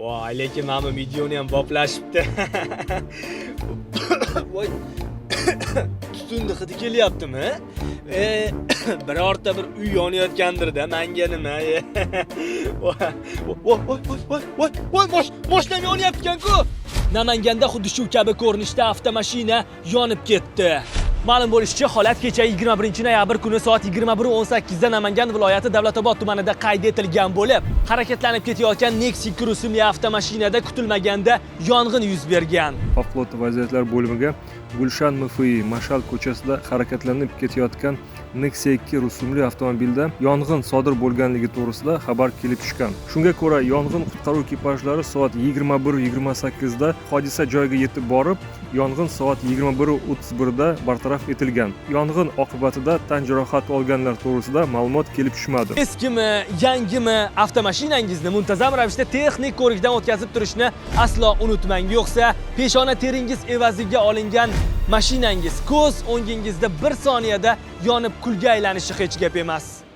Voy, lekin mana bu videoni ham boplashibdi. Voy. Tutunni hidi kelyaptimi? Birorta bir uy yonayotgandir-da, menga nima? Voy, mashinam yonyapti-ku. Namanganda xuddi shu kabi ko'rinishda avtomashina yonib ketdi. Ma'lum bo'lishicha, holat kecha 21-noyabr kuni soat 21:18 da Namangan viloyati Davlatobod tumanida qayd etilgan bo'lib, harakatlanib ketayotgan Nexia rusumli avtomashinada kutilmaganda yong'in yuz bergan. Favqulodda vaziyatlar bo'limiga Gulshan MFI Mashal ko'chasida harakatlanib ketayotgan Nexia 2 rusumli avtomobilda yong'in sodir bo'lganligi to'g'risida xabar kelib tushgan. Shunga ko'ra, yong'in qutqaruv ekipajlari soat 21:28 da hodisa joyiga yetib borib, yong'in soat 21:31 da bartaraf etilgan. Yong'in oqibatida tan jarohati olganlar to'g'risida ma'lumot kelib tushmadi. Eskimi, yangimi, avtomashinangizni muntazam ravishda texnik ko'rikdan o'tkazib turishni aslo unutmang, yo'qsa peshona teringiz evaziga olingan mashinangiz ko'z o'ngingizda bir soniyada yonib kulga aylanishi hech gap emas.